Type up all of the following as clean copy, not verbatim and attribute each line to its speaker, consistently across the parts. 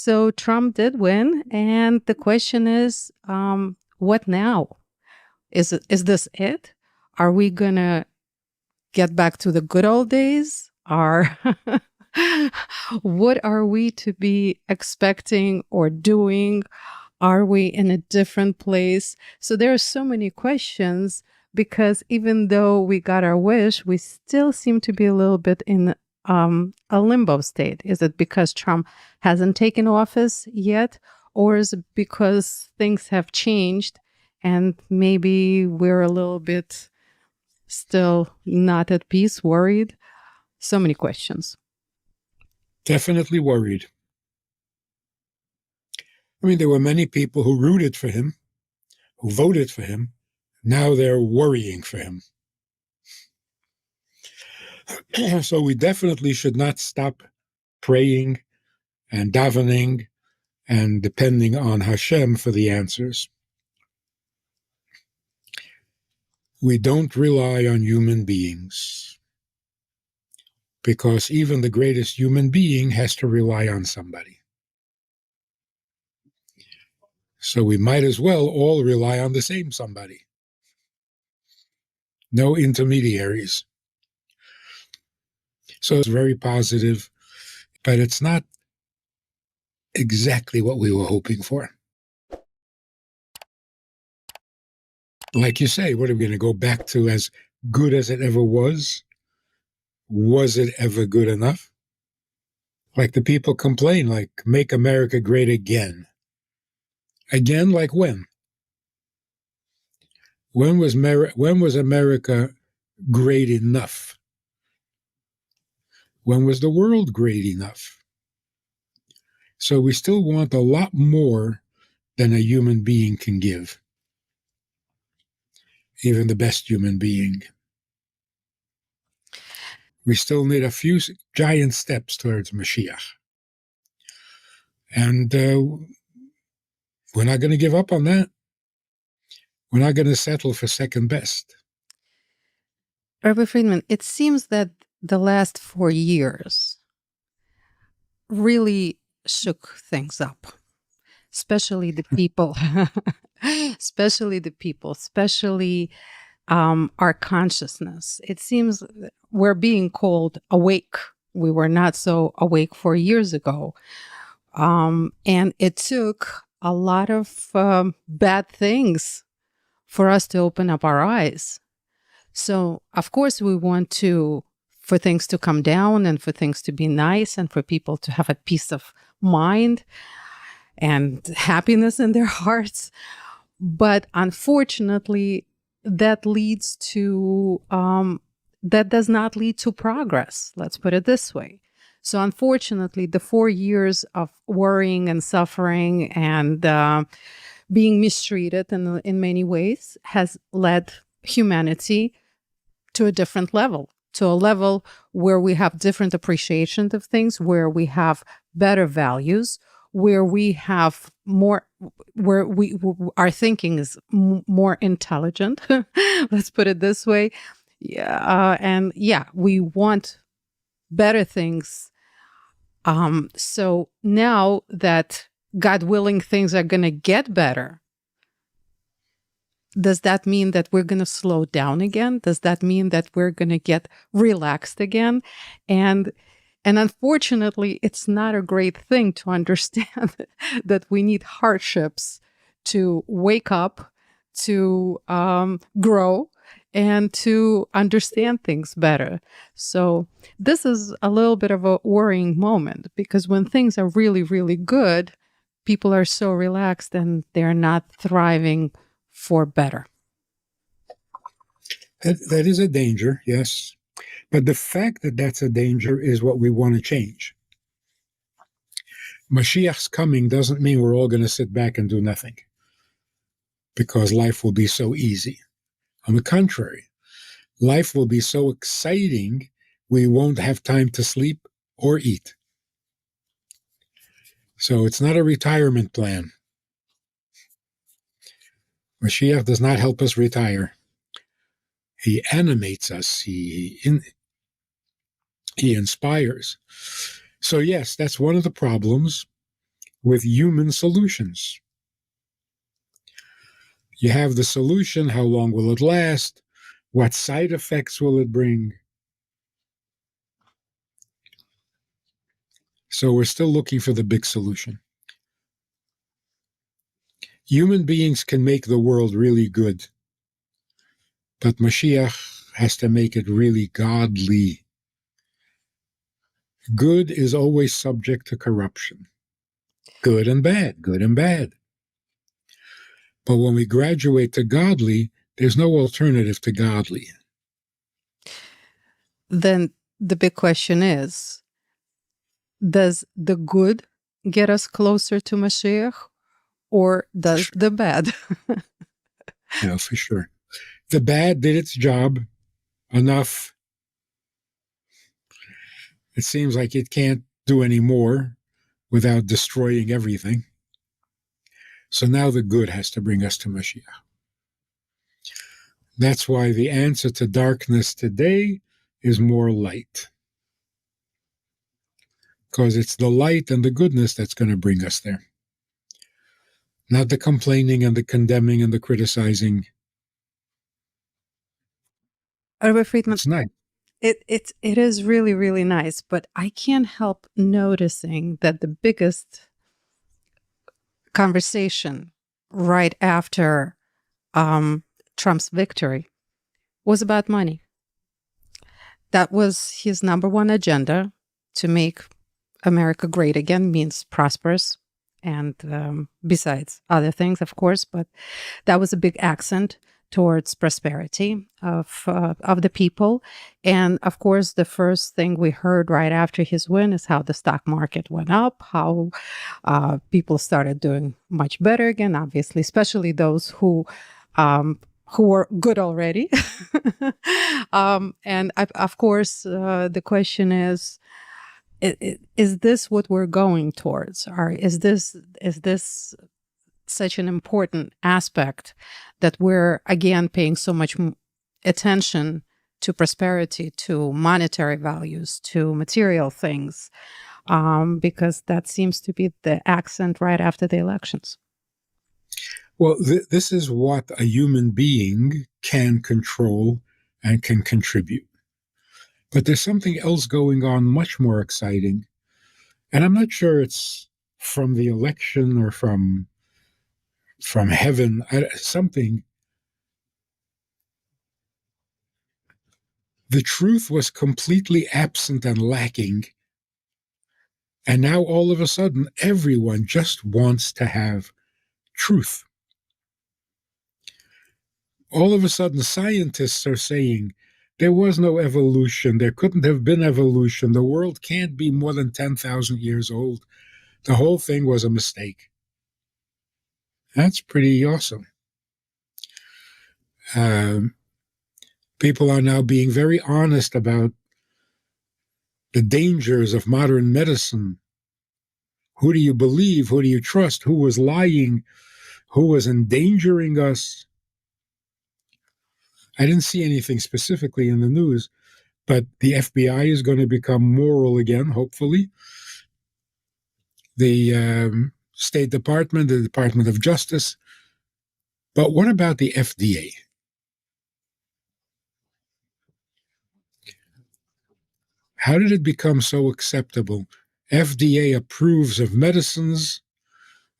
Speaker 1: So Trump did win, and the question is, what now? Is this it? Are we gonna get back to the good old days? Are what are we to be expecting or doing? Are we in a different place? So there are so many questions because even though we got our wish, we still seem to be a little bit in a limbo state. Is it because Trump hasn't taken office yet? Or is it because things have changed and maybe we're a little bit still not at peace, worried? So many questions.
Speaker 2: Definitely worried. I mean, there were many people who rooted for him, who voted for him. Now they're worrying for him. So we definitely should not stop praying and davening and depending on Hashem for the answers. We don't rely on human beings because even the greatest human being has to rely on somebody. So we might as well all rely on the same somebody. No intermediaries. So it's very positive, but it's not exactly what we were hoping for. Like you say, what are we going to go back to as good as it ever was? Was it ever good enough? Like the people complain, like, make America great again. Again, like when? When was America great enough? When was the world great enough? So we still want a lot more than a human being can give. Even the best human being. We still need a few giant steps towards Mashiach. And we're not going to give up on that. We're not going to settle for second best.
Speaker 1: Rabbi Friedman, it seems that the last 4 years really shook things up, especially the people, especially our consciousness. It seems we're being called awake. We were not so awake 4 years ago. And it took a lot of bad things for us to open up our eyes. So, of course, we want for things to come down and for things to be nice and for people to have a peace of mind and happiness in their hearts. But unfortunately, that does not lead to progress. Let's put it this way. So unfortunately, the 4 years of worrying and suffering and being mistreated in many ways has led humanity to a different level, to a level where we have different appreciation of things, where we have better values, where we have more, where our thinking is more intelligent. Let's put it this way. We want better things. So now that, God willing, things are going to get better, does that mean that we're going to slow down again? Does that mean that we're going to get relaxed again? And unfortunately, it's not a great thing to understand that we need hardships to wake up, to grow, and to understand things better. So this is a little bit of a worrying moment because when things are really, really good, people are so relaxed and they're not thriving for better.
Speaker 2: That is a danger, yes. But the fact that that's a danger is what we want to change. Mashiach's coming doesn't mean we're all going to sit back and do nothing because life will be so easy. On the contrary, life will be so exciting we won't have time to sleep or eat. So it's not a retirement plan. Mashiach does not help us retire. He animates us. He inspires. So yes, that's one of the problems. with human solutions. You have the solution, how long will it last? What side effects will it bring? So we're still looking for the big solution. Human beings can make the world really good, but Mashiach has to make it really godly. Good is always subject to corruption. Good and bad, good and bad. But when we graduate to godly, there's no alternative to godly.
Speaker 1: Then the big question is, does the good get us closer to Mashiach, or does the bad?
Speaker 2: Yeah, for sure. The bad did its job enough. It seems like it can't do any more without destroying everything. So now the good has to bring us to Mashiach. That's why the answer to darkness today is more light. Because it's the light and the goodness that's going to bring us there. Not the complaining and the condemning and the criticizing.
Speaker 1: Rabbi Friedman,
Speaker 2: It's nice.
Speaker 1: it is really, really nice, but I can't help noticing that the biggest conversation right after Trump's victory was about money. That was his number one agenda, to make America great again, means prosperous, and besides other things, of course, but that was a big accent towards prosperity of the people. And of course, the first thing we heard right after his win is how the stock market went up, how people started doing much better again, obviously, especially those who were good already. And of course, the question is this what we're going towards? Or is this such an important aspect that we're again paying so much attention to prosperity, to monetary values, to material things, because that seems to be the accent right after the elections?
Speaker 2: Well, this is what a human being can control and can contribute. But there's something else going on much more exciting. And I'm not sure it's from the election or from heaven, something. The truth was completely absent and lacking. And now all of a sudden, everyone just wants to have truth. All of a sudden, scientists are saying there was no evolution. There couldn't have been evolution. The world can't be more than 10,000 years old. The whole thing was a mistake. That's pretty awesome. People are now being very honest about the dangers of modern medicine. Who do you believe? Who do you trust? Who was lying? Who was endangering us? I didn't see anything specifically in the news, but the FBI is going to become moral again, hopefully. The State Department, the Department of Justice. But what about the FDA? How did it become so acceptable? FDA approves of medicines,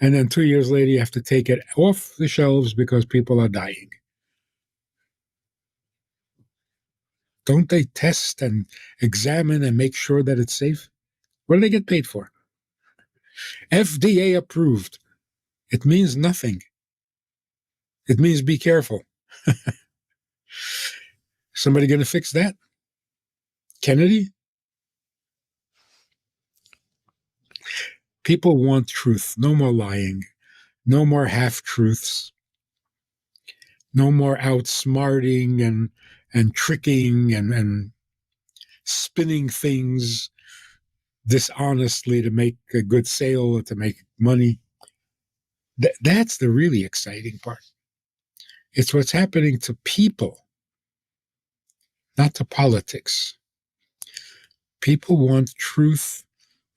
Speaker 2: and then 2 years later you have to take it off the shelves because people are dying. Don't they test and examine and make sure that it's safe? What do they get paid for? FDA approved. It means nothing. It means be careful. Somebody going to fix that? Kennedy? People want truth. No more lying. No more half-truths. No more outsmarting and tricking and spinning things dishonestly to make a good sale or to make money. That's the really exciting part. It's what's happening to people, not to politics. People want truth,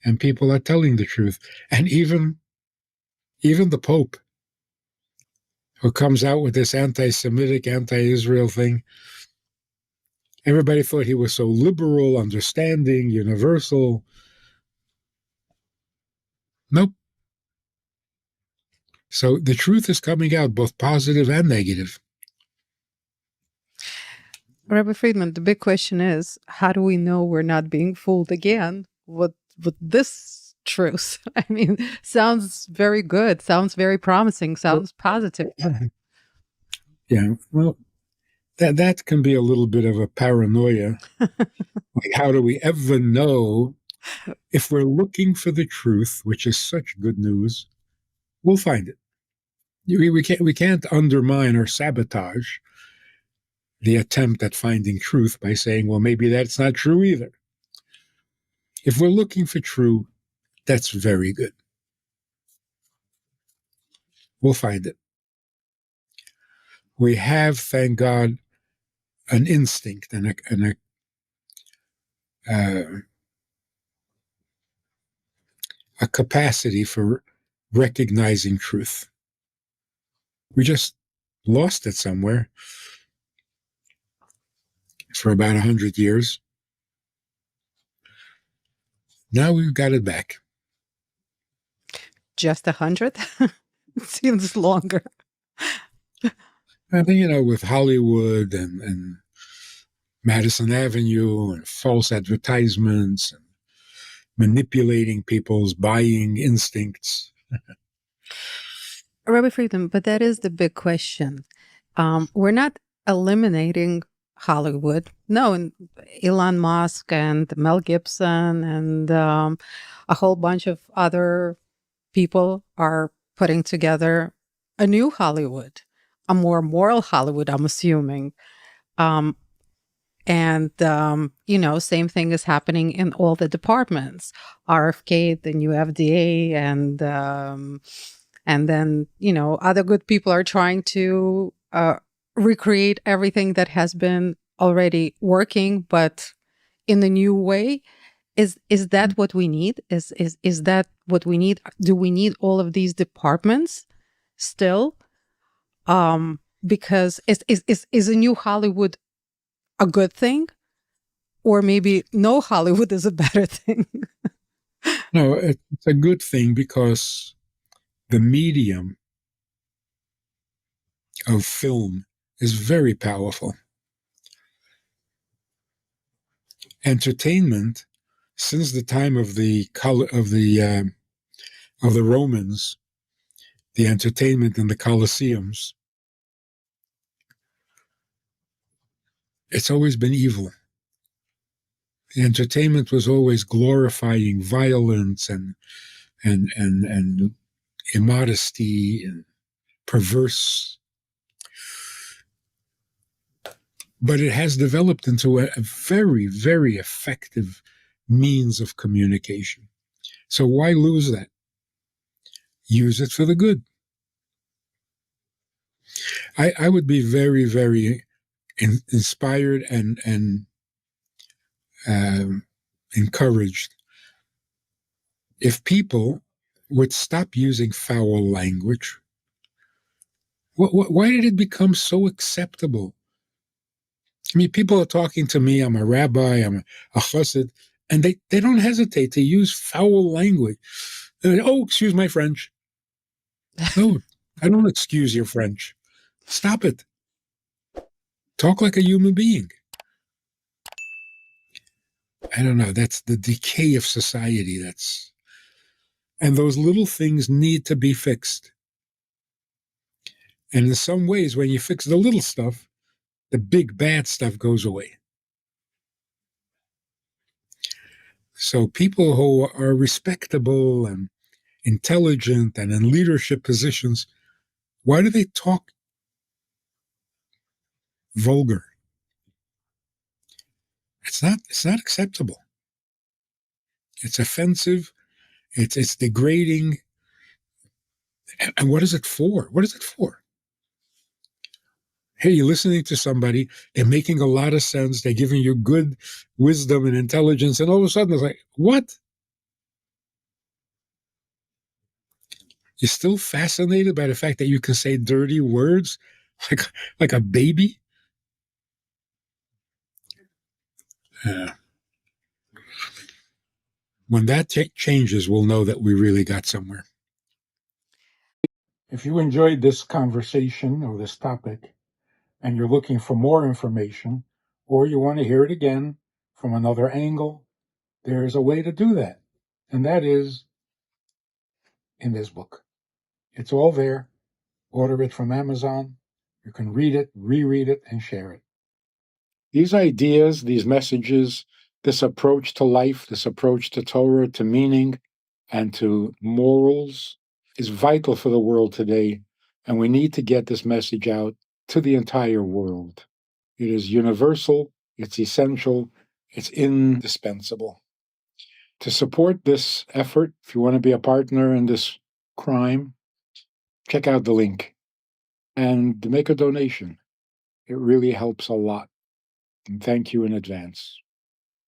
Speaker 2: and people are telling the truth. And even Even the Pope, who comes out with this anti-Semitic, anti-Israel thing, everybody thought he was so liberal, understanding, universal. Nope. So the truth is coming out, both positive and negative.
Speaker 1: Rabbi Friedman, the big question is, how do we know we're not being fooled again with this truth? I mean, sounds very good, sounds very promising, sounds positive.
Speaker 2: Yeah, well, that can be a little bit of a paranoia. Like, how do we ever know? If we're looking for the truth, which is such good news, we'll find it. We can't undermine or sabotage the attempt at finding truth by saying, well, maybe that's not true either. If we're looking for true, that's very good. We'll find it. We have, thank God, an instinct and a capacity for recognizing truth. We just lost it somewhere for about 100 years. Now we've got it back.
Speaker 1: Just 100? Seems longer.
Speaker 2: I think, with Hollywood and Madison Avenue and false advertisements and manipulating people's buying instincts.
Speaker 1: Rabbi Friedman, but that is the big question. We're not eliminating Hollywood. No, and Elon Musk and Mel Gibson and a whole bunch of other people are putting together a new Hollywood, a more moral Hollywood, I'm assuming. Same thing is happening in all the departments, RFK, the new FDA, and then, other good people are trying to recreate everything that has been already working, but in a new way. Is that what we need? Is that what we need? Do we need all of these departments still? Because is a new Hollywood a good thing? Or maybe no Hollywood is a better thing?
Speaker 2: No, it's a good thing because the medium of film is very powerful. Entertainment, since the time of the Romans, the entertainment in the Colosseums, it's always been evil. The entertainment was always glorifying violence and immodesty and perverse. But it has developed into a very, very effective means of communication. So why lose that? Use it for the good. I would be very, very inspired and encouraged if people would stop using foul language. Why did it become so acceptable? I mean, people are talking to me, I'm a rabbi, I'm a chassid, and they don't hesitate to use foul language. Oh, excuse my French. No, I don't excuse your French. Stop it. Talk like a human being. I don't know. That's the decay of society. And those little things need to be fixed. And in some ways, when you fix the little stuff, the big bad stuff goes away. So people who are respectable and intelligent and in leadership positions, why do they talk vulgar? It's not acceptable. It's offensive. It's degrading. And what is it for? What is it for? Hey, you're listening to somebody, they're making a lot of sense, they're giving you good wisdom and intelligence, and all of a sudden it's like, what? You're still fascinated by the fact that you can say dirty words like like a baby? Uh, when that changes, we'll know that we really got somewhere. If you enjoyed this conversation or this topic and you're looking for more information, or you want to hear it again from another angle, there's a way to do that. And that is in this book. It's all there. Order it from Amazon. You can read it, reread it, and share it. These ideas, these messages, this approach to life, this approach to Torah, to meaning, and to morals is vital for the world today. And we need to get this message out to the entire world. It is universal, it's essential, it's indispensable. To support this effort, if you want to be a partner in this crime, check out the link and make a donation. It really helps a lot. And thank you in advance.